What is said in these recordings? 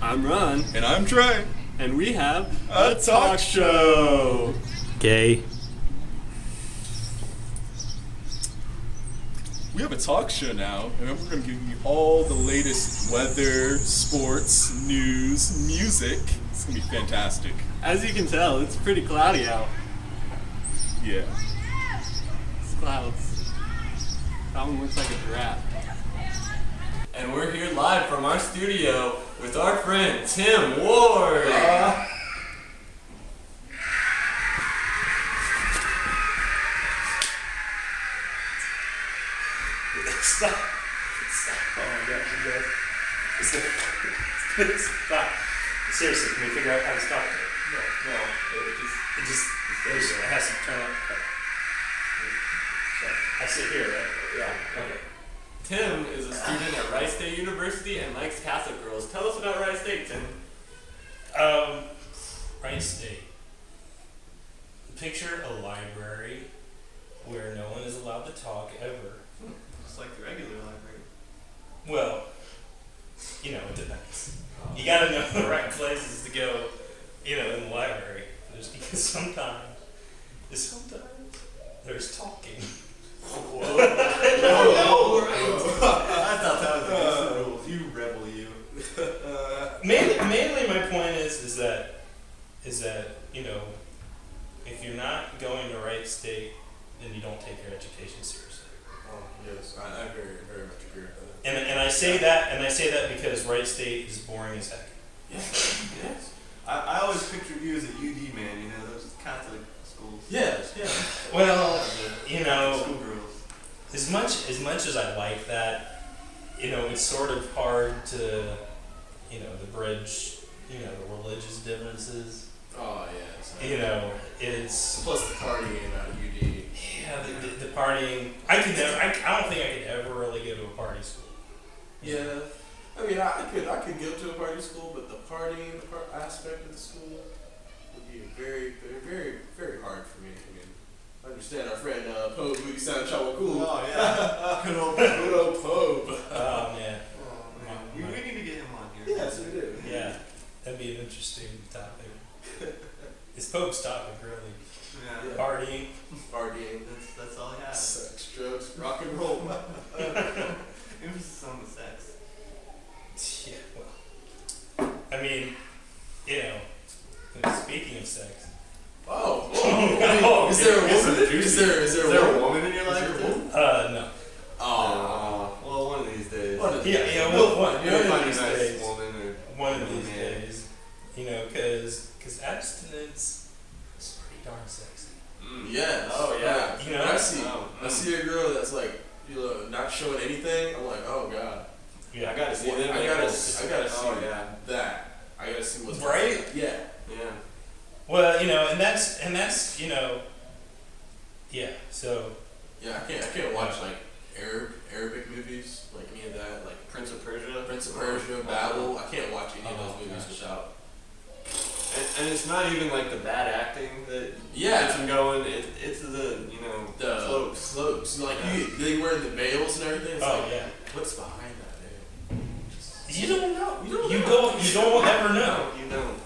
I'm Ron. And I'm Trae. And we have a talk show. Gay. We have a talk show now, and we're going to give you all the latest weather, sports, news, music. It's going to be fantastic. As you can tell, it's pretty cloudy out. Yeah. It's clouds. That one looks like a giraffe. And we're here live from our studio with our friend Tim Ward. Stop. Oh my gosh, you guys. Stop. Seriously, can we figure out how to stop it? No. It has to turn up. I sit here, right? Yeah. Okay. Tim is a student at Rice State University and likes Catholic girls. Tell us about Rice State, Tim. Rice State. Picture a library where no one is allowed to talk ever. It's like the regular library. Well, you know, it depends. You gotta know the right places to go, you know, in the library. Because sometimes there's talking. Whoa. I thought that was against the rules. You rebel, you. Mainly my point is that you know, if you're not going to Rice State, then you don't take your education seriously. Oh yes, I very, very much agree with that. And I say that because Rice State is boring as heck. Yes. I always pictured you as a UD man, you know, those Catholic schools. Yes. Well, you know, Schoolgirls. as much as I like that, you know, it's sort of hard to, you know, to bridge, you know, the religious differences. Oh yes. You know, it's Plus the partying at UD. yeah, the partying. I don't think I could ever really go to a party school. Yeah, I mean, I could go to a party school, but the partying aspect of the school would be very, very, very, very hard for me. I mean, I understand our friend Pope, who sound Chawa Cool. Oh, yeah. Good old Pope. Oh man. Oh, man. We need to get him on here. Yes, we do. Yeah, that'd be an interesting topic. It's Pope's topic, really. Yeah. Partying. Partying, That's all he has. sex, drugs, rock and roll. Emphasis on the sex. Yeah, well, I mean, you know, speaking of sex. Oh, is there a woman? Is there a woman in your life? No. Oh, Well, one of these days. Yeah, You'll one find of find a these nice days. woman or One of these man. days. You know, because abstinence is pretty darn sexy. yes. Oh, yeah. You know, I see a girl that's like, you know, not showing anything. I'm like, oh god. yeah. I gotta see them. I gotta nipples. see Oh, yeah. that. I gotta see what's Right? Yeah. Yeah. Well, you know, and that's you know, yeah. So Yeah, I can't watch like Arabic movies, like any of that, like Prince of Persia. Babel. I can't watch any of those movies without. And it's not even like the bad acting that gets them going. It's the, you know, The cloaks. Like they wear the veils and everything. It's like, yeah. what's behind that veil? You don't know. You don't You know. don't ever know. You don't.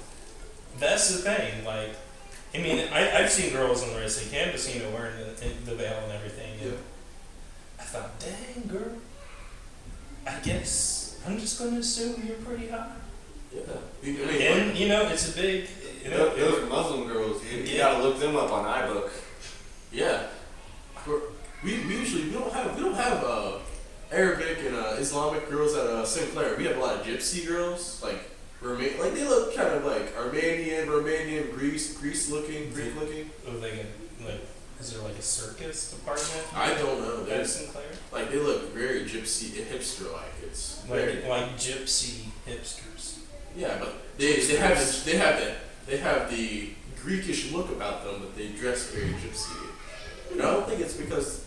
That's the thing. Like, I mean, I've seen girls on the Red State campus, you know, wearing the veil and everything. And Yeah. I thought, dang girl. I guess I'm just gonna assume you're pretty hot. Yeah. And you know, it's a big. You know, Those Muslim girls, you Yeah. gotta look them up on iBook. Yeah. We usually don't have Arabic and Islamic girls at Sinclair. We have a lot of gypsy girls, like they look kind of like Romanian, Greek looking. are they gonna, like? Is there like a circus department? I don't know. At There's Sinclair? like they look very gypsy hipster like. It's very, Like gypsy hipsters. yeah, but they have the Greekish look about them, but they dress very gypsy. And I don't think it's because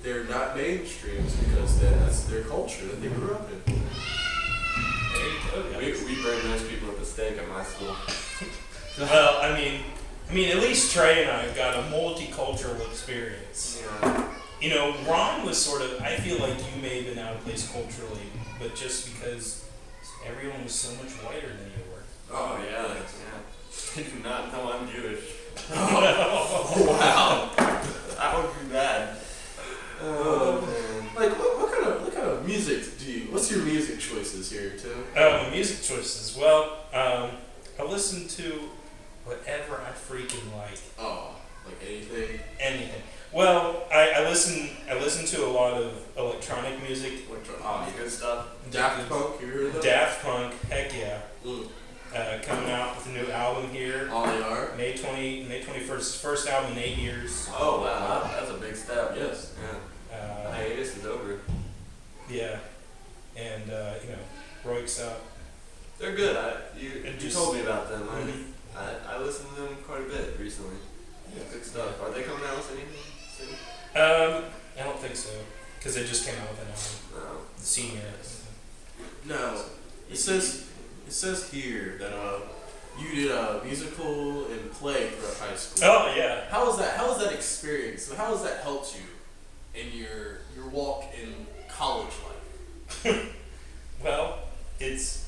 they're not mainstream. It's because that's their culture that they grew up in. There you go. guys. We bring those people at the stake at my school. Well, I mean, at least Trae and I have got a multicultural experience. Yeah. You know, Ron was sort of, I feel like you may have been out of place culturally, but just because everyone was so much whiter than you were. Oh yeah, yeah. They do not know I'm Jewish. Oh wow. That would be bad. Oh man. Like what kind of music do you? What's your music choices here, Tim? Music choices. Well, I listen to whatever I freaking like. Oh, like anything. Anything. Well, I listen to a lot of electronic music. Good stuff. Daft Punk, you heard of them? Daft Punk, heck yeah. Mm. Coming out with a new album here. Oh, they are? May 21st, first album in 8 years. Oh wow, that's a big step. Yes. Yeah. Hiatus is over. Yeah. And, Royk's out. They're good. You just- told me about them. Mhm. I listened to them quite a bit recently. Yeah. Good stuff. Are they coming out with anything soon? I don't think so. Because they just came out with an album. No. The senior. No. It says here that you did a musical and play throughout high school. Oh, yeah. How was that experience? How has that helped you in your walk in college life? Well, it's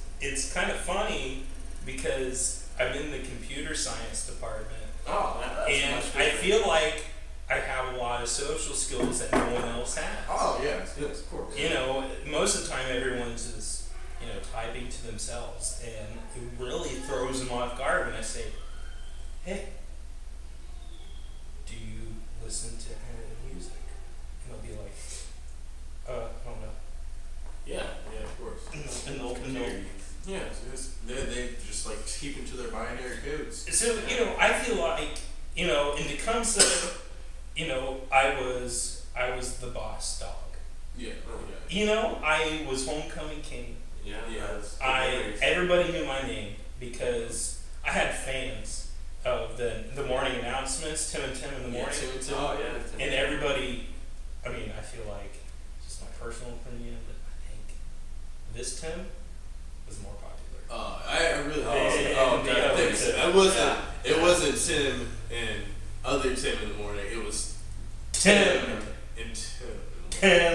kind of funny because I'm in the computer science department. Oh, That's And much I different. feel like I have a lot of social skills that no one else has. Oh yes, of course. You know, most of the time everyone's just, typing to themselves, and it really throws them off guard when I say, hey, do you listen to any music? And they'll be like, I don't know. Yeah, of course. And they'll Yeah, they just like keeping to their binary codes. So, I feel like, in Tecumseh, I was the boss dog. Yeah, I was homecoming king. Yeah. Yeah. That's good memories. Everybody knew my name because I had fans of the morning announcements, Tim and Tim in the morning. Oh yeah. And everybody, I feel like, just my personal opinion, but I think this Tim was more popular. I really Yeah. it wasn't Tim and other Tim in the morning. It was Tim and Tim.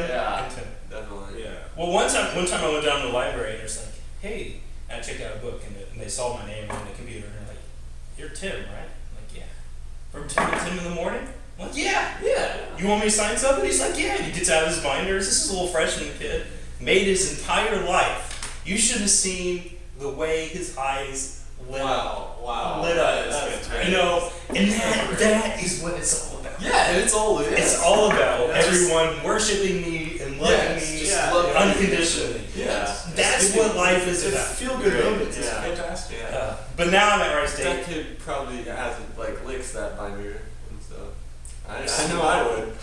Yeah. and Tim. Definitely. Yeah. Well, one time I went down to the library and it's like, hey, and I checked out a book and they saw my name on the computer and they're like, you're Tim, right? I'm like, yeah. From Tim and Tim in the morning? I'm like, yeah. You want me to sign something? He's like, yeah. And he gets out his binders. This is a little freshman kid. Made his entire life. You should have seen the way his eyes lit up. Wow. Lit That up. is fantastic. And that is what it's all about. Yeah, it's all it is. It's all about Yes. everyone worshiping me and loving Yes, me just love me. unconditionally. Yes. That's what life is It's about. feel good Great. moments. It's Yeah. fantastic. Yeah. But now I'm at Rice That State. kid probably hasn't licks that binder and stuff. I know I would.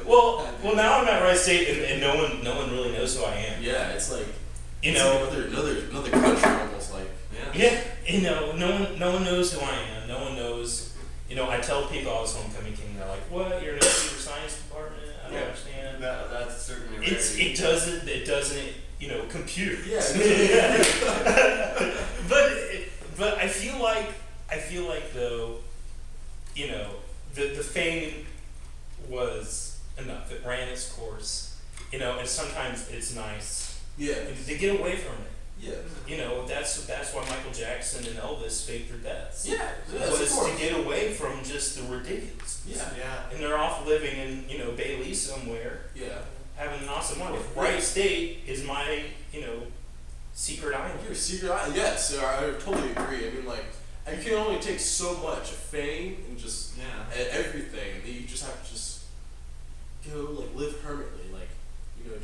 Well, now I'm at Rice State, and no one really knows who I am. Yeah, it's like You it's know, like another country almost like. Yeah. yeah. No one knows who I am. No one knows. I tell people I was homecoming king. They're like, "What? You're in the computer science department? I don't Yeah. understand." That's certainly It doesn't compute. Yeah. But I feel like though, the fame was enough. It ran its course. And sometimes it's nice Yeah. to get away from it. Yeah. That's why Michael Jackson and Elvis faked their deaths. Yeah. Yes, Was of course. to get away from just the ridiculous. Yeah. Yeah. And they're off living in, Bailey somewhere, Yeah. having an awesome life. Rice State is my, secret island. You're a secret island. Yes, I totally agree. I mean, like, you can only take so much of fame and just Yeah. everything, and then you just have to just go like live hermitly, like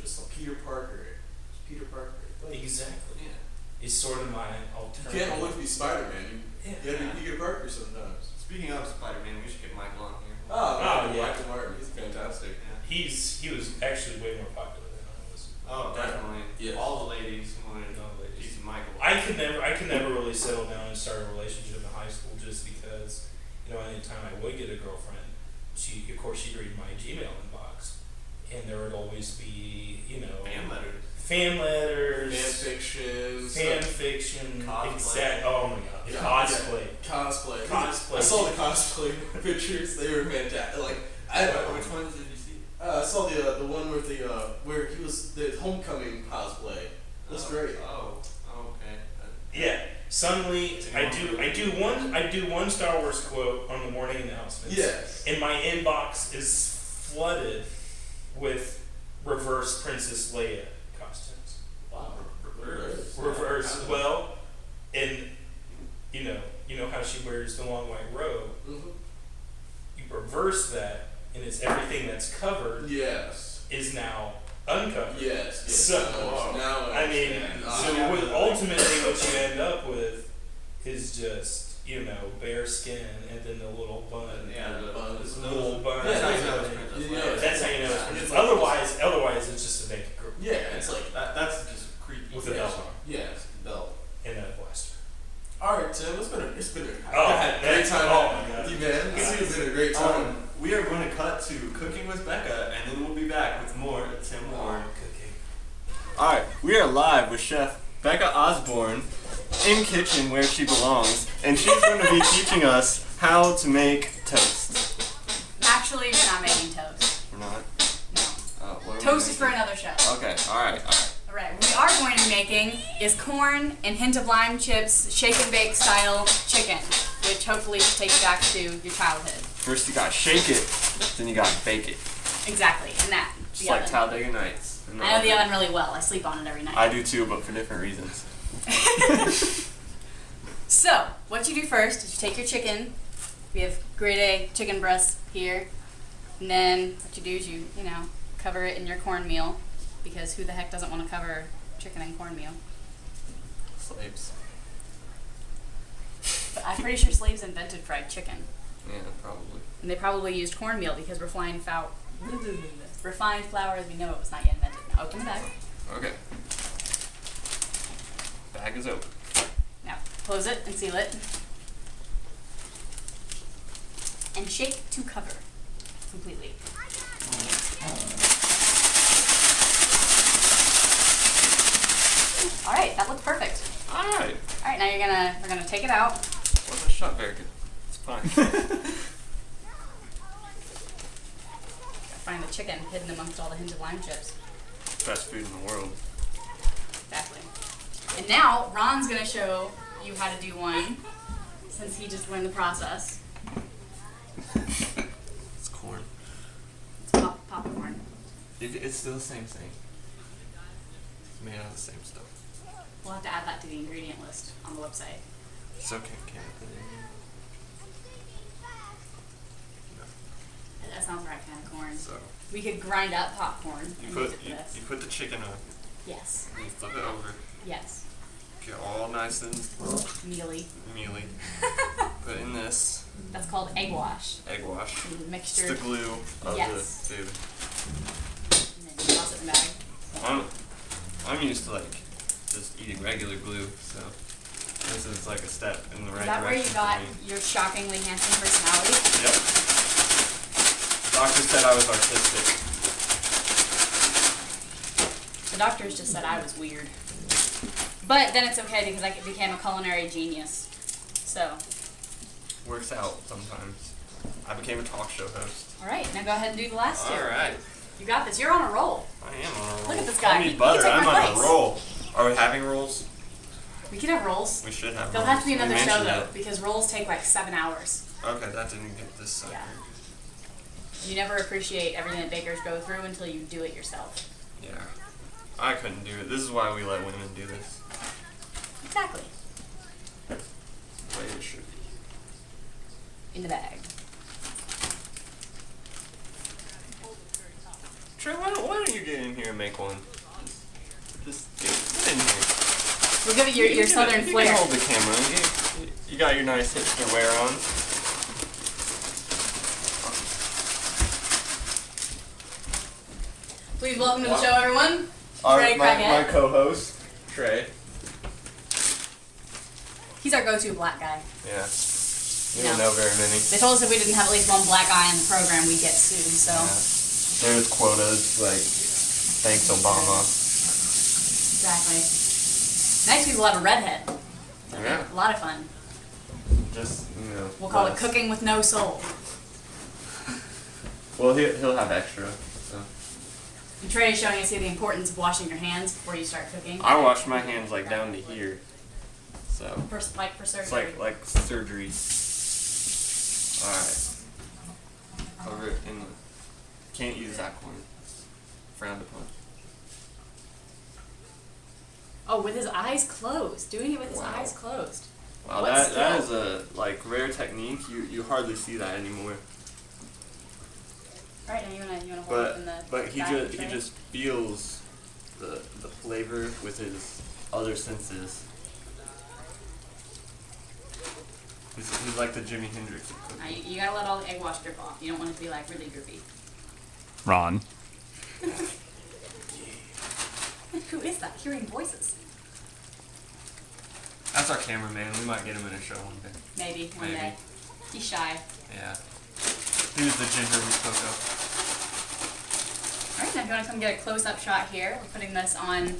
just like Peter Parker. Just Peter Parker. Like, Exactly. yeah. It's sort of my You alternative. can't always be Spider-Man. You gotta be Peter Parker sometimes. Speaking of Spider-Man, we should get Michael on here. Oh, yeah. Michael Martin, he's fantastic. He was actually way more popular than I was. Oh, definitely. Yes. All the ladies wanted All the ladies. piece of Michael. I could never really settle down and start a relationship in high school just because, anytime I would get a girlfriend, she'd read my Gmail inbox, and there would always be, Fan letters. fan letters, Fan fiction. fan fiction, Cosplay. oh my god, Yeah. cosplay. Cosplay. Cosplay. I saw the cosplay pictures. They were fantastic. Like, I don't know. Which ones did you see? I saw the one with the where he was the homecoming cosplay. That's great. Oh, okay. Yeah. Suddenly, I do one Star Wars quote on the morning announcements. Yes. And my inbox is flooded with reverse Princess Leia costumes. Wow. Reverse. Well, and you know how she wears the long white robe. Mm-hmm. You reverse that, and it's everything that's covered Yes. is now uncovered. Yes. So, now I mean, ultimately what you end up with is just, bare skin and then the little bun. Yeah, the bun. The little bun. Yeah, That's how you know it's Princess Yeah. Leia. That's how you know it's It's Princess. like- Otherwise it's just a naked girl Yeah, it's like That's just creepy. with a belt on yes, belt. and a blaster. All right, Tim. It's been a Oh, I had a great that's- time oh my God. with you, man. It's been a great time. We are going to cut to Cooking with Bekah, and then we'll be back with more Tim Ward. Cooking. Alright, we are live with Chef Bekah Osborne in kitchen where she belongs, and she's going to be teaching us how to make toast. Actually, we're not making toast. We're not? No. What are we Toast is for making? another show. Okay, alright. Alright, what we are going to be making is corn and hint of lime chips, shake and bake style chicken, which hopefully will take you back to your childhood. First you gotta shake it, then you gotta bake it. Exactly, and that. Just The like oven. Talladega Nights. I know the oven really well. I sleep on it every night. I do too, but for different reasons. So, what you do first is you take your chicken. We have grade A chicken breast here. And then what you do is you cover it in your cornmeal, because who the heck doesn't want to cover chicken in cornmeal? Slaves. But I'm pretty sure slaves invented fried chicken. Yeah, probably. And they probably used cornmeal because refined flour as we know it was not yet invented. Now open the bag. Okay. Bag is open. Now close it and seal it. And shake to cover completely. Alright, that looks perfect. Alright. Alright, now we're gonna take it out. Wasn't shot very good. It's fine. Find the chicken hidden amongst all the hints of lime chips. Best food in the world. Exactly. And now Ron's gonna show you how to do one, since he just learned the process. It's corn. It's popcorn. It's still the same thing. It's made out of the same stuff. We'll have to add that to the ingredient list on the website. It's okay, can't put it in. That sounds right, kind of corn. So We could grind up popcorn you and put use it for this. you put the chicken on, Yes. and you flip it over, Yes. get all nice and Mealy. mealy. Put in this That's called egg wash. egg wash. The It's mixture. the glue of Yes. the food. And then you toss it in the bag. I'm used to just eating regular glue, so this is like a step in the right Is that where you direction got for me. your shockingly handsome personality? Yep. The doctor said I was artistic. The doctors just said I was weird. But then it's okay because I became a culinary genius. So, Works out sometimes. I became a talk show host. alright, now go ahead and do the last two. Alright. You got this. You're on a roll. I am on a roll. Look at this Call guy. me He can butter. take my I'm on place. a roll. Are we having rolls? We can have rolls. We should have There'll rolls. have to be We another show mentioned though, that. because rolls take like 7 hours. Okay, that didn't get this sucker. Yeah. You never appreciate everything that bakers go through until you do it yourself. Yeah. I couldn't do it. This is why we let women do this. Exactly. The way it should be. In the bag. Trae, why don't you get in here and make one? Just get in here. We'll give it your You can- southern you flair. can hold the camera. You got your nice hipster wear on. Please welcome to the show, everyone. Trae my Craighead. co-host, Trae. He's our go-to black guy. Yeah. We No. don't know very many. They told us if we didn't have at least one black guy in the program, we'd get sued. So Yeah. There's quotas like, thanks Obama. exactly. Next, we'll have a redhead. Yeah. A lot of fun. Just, We'll call it less. cooking with no soul. Well, he'll have extra, so And Trae is showing us here the importance of washing your hands before you start cooking. I wash my hands like down to here. So For surgery. it's like surgery. Alright. Over in the can't use that corner. Frowned upon. Oh, with his eyes closed. Doing it with his Wow. eyes closed. Wow, What that skill? is a like rare technique. You hardly see that anymore. Alright, now you wanna hold it in the But he back of the tray? just feels the flavor with his other senses. He's like the Jimi Hendrix of cooking. You gotta let all the egg wash drip off. You don't want it to be like really droopy. Ron. Who is that? Hearing voices. That's our cameraman. We might get him in a show one day. Maybe one Maybe. day. He's shy. Yeah. He was the ginger we spoke of. Alright, now if you wanna come get a close-up shot here, we're putting this on an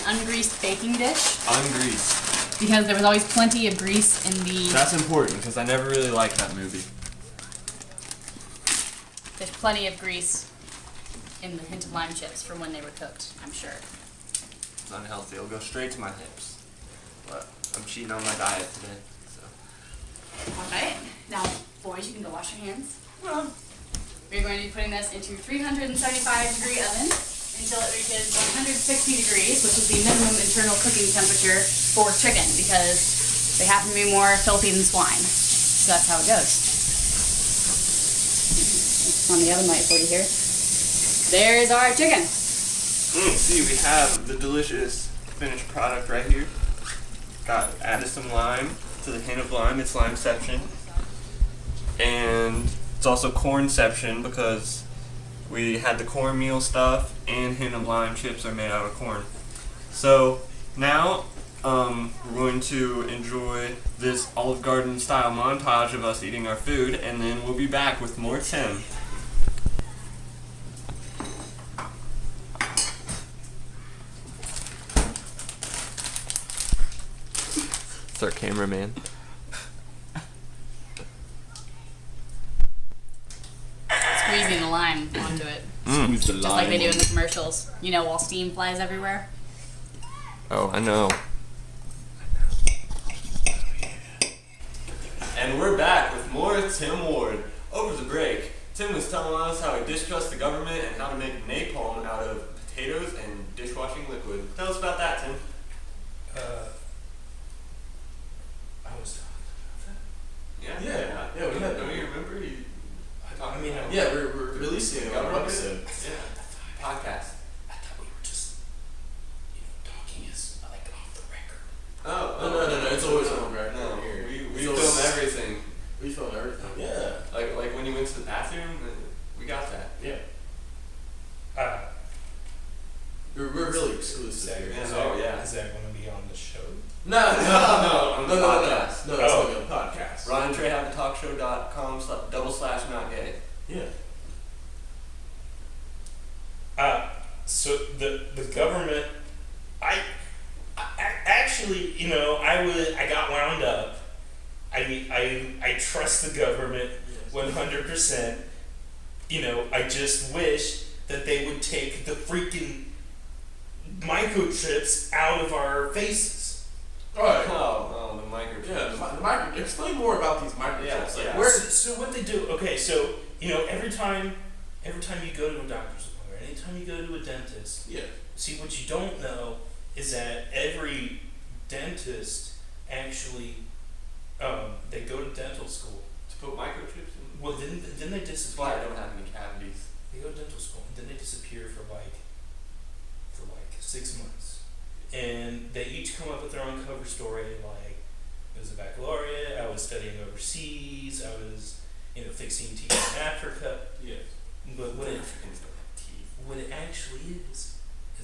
ungreased baking dish Ungreased. because there was always plenty of grease in the. That's important because I never really liked that movie. There's plenty of grease in the hint of lime chips from when they were cooked, I'm sure. It's unhealthy. It'll go straight to my hips. But I'm cheating on my diet today. So. Alright, now boys, you can go wash your hands. We're going to be putting this into 375-degree oven until it reaches 160 degrees, which is the minimum internal cooking temperature for chicken because they happen to be more filthy than swine. So that's how it goes. On the oven light for you here. There's our chicken. See, we have the delicious finished product right here. Added some lime to the hint of lime. It's limeception. And it's also cornception because we had the cornmeal stuff and hint of lime chips are made out of corn. So now we're going to enjoy this Olive Garden style montage of us eating our food, and then we'll be back with more Tim. It's our cameraman. Squeezing the lime onto it. Squeeze the Just like they do in lime. the commercials. You know, while steam flies everywhere. Oh, I know. And we're back with more Tim Ward. Over the break, Tim was telling us how he distrusts the government and how to make napalm out of potatoes and dishwashing liquid. Tell us about that, Tim. I was talking about that. Yeah, we had. Don't you remember? I mean, Yeah, we're releasing a Government? episode. Yeah. Podcast. I thought we were just, talking as like off the record. Oh, No, it's always on record. No, Here. we It's film always- everything. We film everything. Yeah. Like when you went to the bathroom, we got that. Yeah. Uh, We're really is exclusive that, here. Yeah. is Oh, that, yeah. is that going to be on the show? No, on no, the no, podcast. no, that's Oh. gonna be on the podcast. Ron and Trae have a talkshow.com/not gay. Yeah. So the government, I actually, I got wound up. I trust the government 100%. I just wish that they would take the freaking microchips out of our faces. Alright. Oh, the microchip. Yeah, the micro. Explain more about these microchips. Yeah, Like, yeah. where? So what they do? Okay, so every time you go to a doctor's appointment, anytime you go to a dentist, Yeah. see what you don't know is that every dentist actually they go to dental school. To put microchips in. Well, then they That's why I disappear. don't have any cavities. They go to dental school and then they disappear for like 6 months, and they each come up with their own cover story. Like, it was a baccalaureate. I was studying overseas. I was fixing teeth in Africa. Yeah. But what it Africans don't have teeth. What it actually is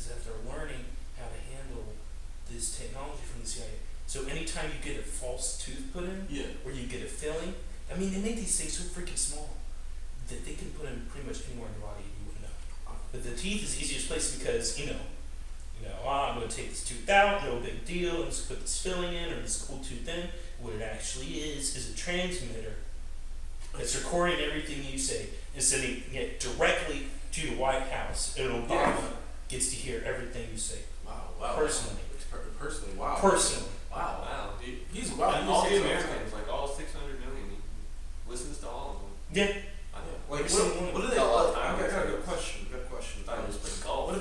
that they're learning how to handle this technology from the CIA. So anytime you get a false tooth put in, Yeah. or you get a filling, I mean, they make these things so freaking small that they can put in pretty much anywhere in your body you wouldn't know. But the teeth is the easiest place because, I'm going to take this tooth out, no big deal, I'm just going to put this filling in or this cool tooth in. What it actually is a transmitter that's recording everything you say and sending it directly to the White House, and Obama gets to hear everything you say. Wow. Personally. Personally, wow. Personally. Wow. Wow. He's And wow. all He's the amazing. Americans, like all 600 million, he listens to all of them. Yeah. Like Every single one. what do they? Got a lot of I time. got a good question. Good question. I was playing golf. What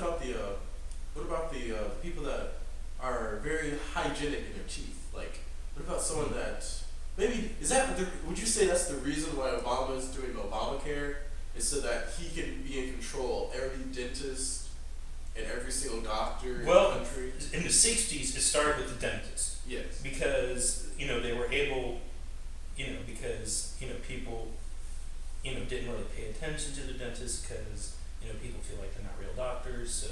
about the people that are very hygienic in their teeth? Like, what about someone that maybe is that? Would you say that's the reason why Obama is doing Obamacare? Is so that he can be in control of every dentist and every single doctor in Well, the country? in the 60s, it started with the dentist. Yes. Because, they were able, because, people, didn't really pay attention to the dentist because, people feel like they're not real doctors. So,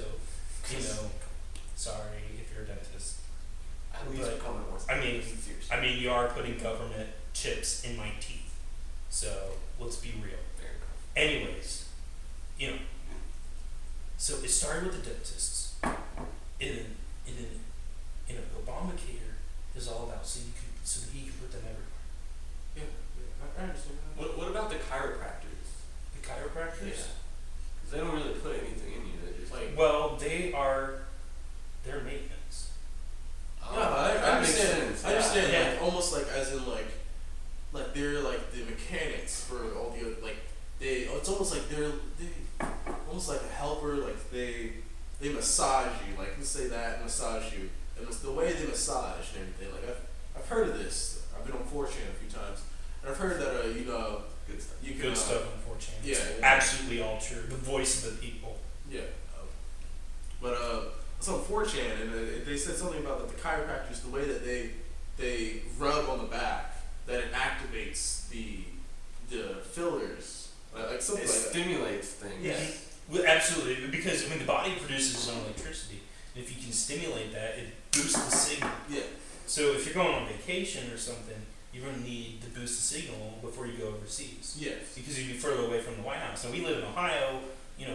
sorry if you're a dentist. At least But, comment once. I mean, you are putting government chips in my teeth. So, let's be real. Fair enough. Anyways, so it started with the dentists, and then, Obamacare is all about so he can put them everywhere. Yeah. I understand. What about the chiropractors? The chiropractors, Because they don't really put anything in you. They just like. well, they're maintenance. Yeah, I understand. Sense. I understand. Yeah. Like almost like as in like they're like the mechanics for all the like they. It's almost like they almost like a helper. Like they massage you. Like let's say that massage you. And it's the way they massage and everything. Like I've heard of this. I've been on 4chan a few times, and I've heard that Good stuff. you can Good stuff, unfortunately. yeah, It's yeah. absolutely all true. The voice of the people. Yeah. But it's on 4chan, and they said something about that the chiropractors, the way that they rub on the back, that it activates the fillers, like something It like that. stimulates things. Yeah. Well, absolutely, because the body produces its own electricity, and if you can stimulate that, it boosts the signal. Yeah. So if you're going on vacation or something, you're going to need to boost the signal before you go overseas. Yes. Because you'd be further away from the White House. Now we live in Ohio,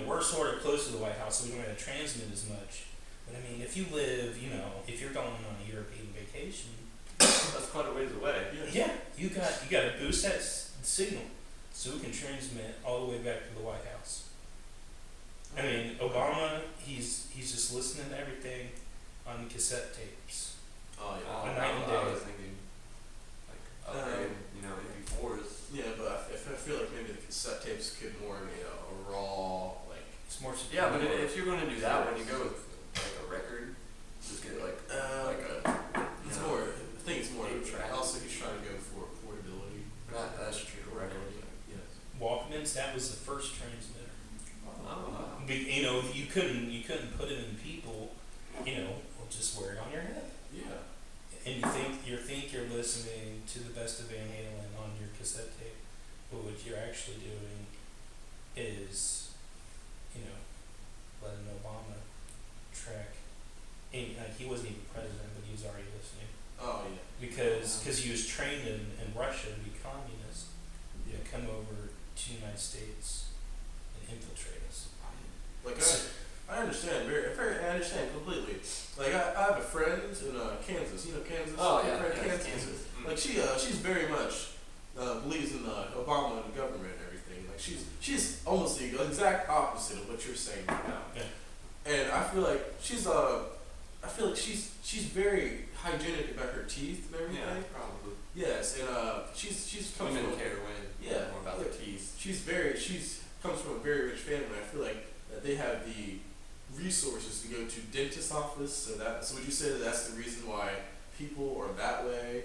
we're sort of close to the White House, so we don't have to transmit as much. But if you live, if you're going on a European vacation, That's quite a ways away. yeah, you got to boost that signal so we can transmit all the way back to the White House. Obama, he's just listening to everything on cassette tapes. Oh yeah. A night and day. I was thinking, like, upgrade, MP4s. Yeah, but I feel like maybe the cassette tapes could more be a raw like. It's more. Yeah, but if you're going to do that, when you go with like a record, just get like a. It's more. I think it's more. 8-track. Also, he's trying to go for portability. That's true. Record. Yes. Walkmans, that was the first transmitter. Oh, wow. You couldn't put it in people, just wear it on your head. Yeah. And you think you're listening to the best of Van Halen on your cassette tape, but what you're actually doing is, letting Obama track. And he wasn't even president, but he was already listening Oh yeah. because he was trained in Russia to be communist. Yeah. Come over to the United States and infiltrate us. Like I understand I understand completely. Like I have a friend in Kansas. You know Kansas? Oh, My yeah, friend yeah, Kansas. Kansas. Mm. Like she's very much believes in Obama and the government and everything. Like she's almost the exact opposite of what you're saying right now. Yeah. And I feel like she's very hygienic about her teeth and everything. Yeah, probably. Yes, and she's comes Women from care way more about their teeth. she's comes from a very rich family. I feel like that they have the resources to go to dentist office. So would you say that that's the reason why people are that way?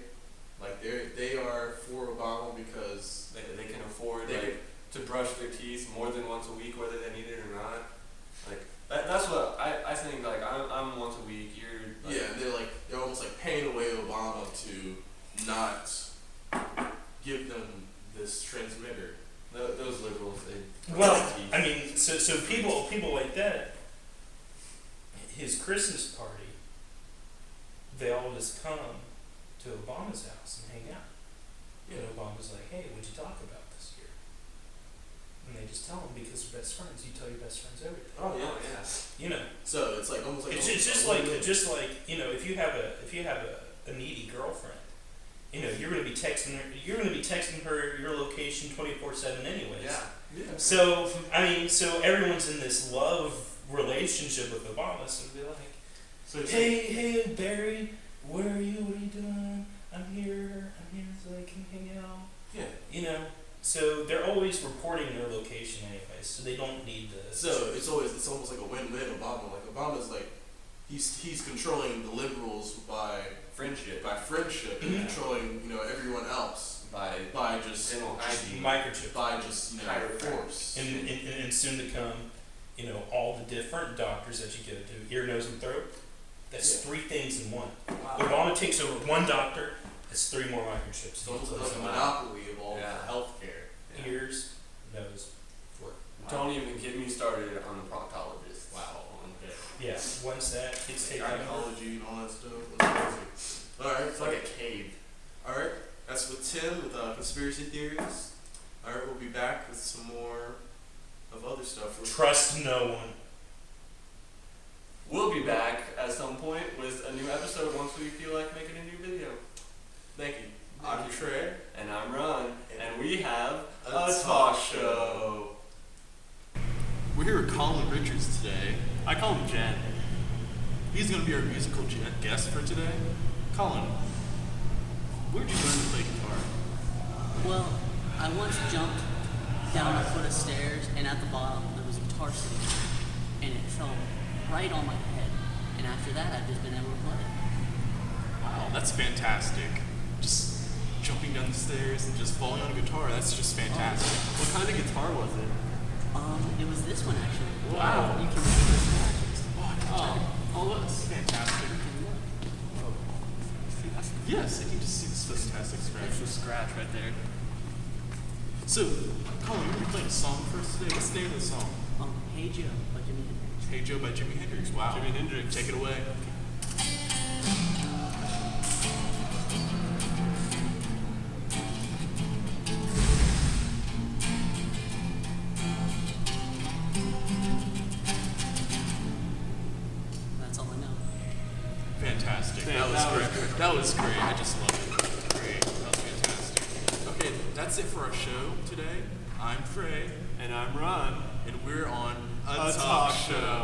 Like they are for Obama because They can afford They to brush their teeth more than once a week, whether they need it or not. Like that's what I think. Like I'm once a week. You're like, yeah, they're almost like paying away Obama to not give them this transmitter. those liberals. They Well, brush their teeth. so people like that, his Christmas party, they all just come to Obama's house and hang out. And Obama's like, hey, what'd you talk about this year? And they just tell him because they're best friends. You tell your best friends everything. Oh yeah. Oh yeah. So it's almost like It's just like if you have a needy girlfriend, you're gonna be texting her. You're gonna be texting her your location 24/7 anyways. Yeah. So so everyone's in this love relationship with Obama. So be like, So hey, Barry, where are you? What are you doing? I'm here. So I can hang out. Yeah. So they're always reporting their location anyways. So they don't need to. So it's almost like a win-win. Obama's like he's controlling the liberals by friendship. And controlling everyone else by just Dental hygiene. Microchip. by just force. And soon to come, all the different doctors that you go to, ear, nose, and throat. That's 3 things in one. Wow. Obama takes over 1 doctor. That's 3 more microchips. So it's like a monopoly of all healthcare. Ears, nose, throat. Don't even get me started on the proctologist. Wow. Okay. Yeah. Once that gets taken over. Gynecology and all that stuff. That's crazy. All right. It's like a cave. All right. That's with Tim with conspiracy theories. All right. We'll be back with some more of other stuff. Trust no one. We'll be back at some point with a new episode once we feel like making a new video. Thank you. I'm Trae. And I'm Ron. And we have a talk show. We're here with Colin Richards today. I call him Jen. He's going to be our musical guest for today. Colin, where did you learn to play guitar? Well, I once jumped down a foot of stairs, and at the bottom there was a guitar sitting there, and it fell right on my head. And after that, I've just been able to play. Wow, that's fantastic. Just jumping down the stairs and just falling on a guitar, that's just fantastic. What kind of guitar was it? It was this one actually. Wow. You can see the scratches. Oh, that's fantastic. You can look. Yes, I can just see this fantastic scratch. There's a scratch right there. So, Colin, you're going to be playing a song for us today. What's the name of the song? Hey Joe by Jimi Hendrix. Hey Joe by Jimi Hendrix. Wow. Jimi Hendrix. Take it away. That's all I know. Fantastic. That was great. That was great. I just loved it. Great. That was fantastic. Okay, that's it for our show today. I'm Trae. And I'm Ron. And we're on a talk show.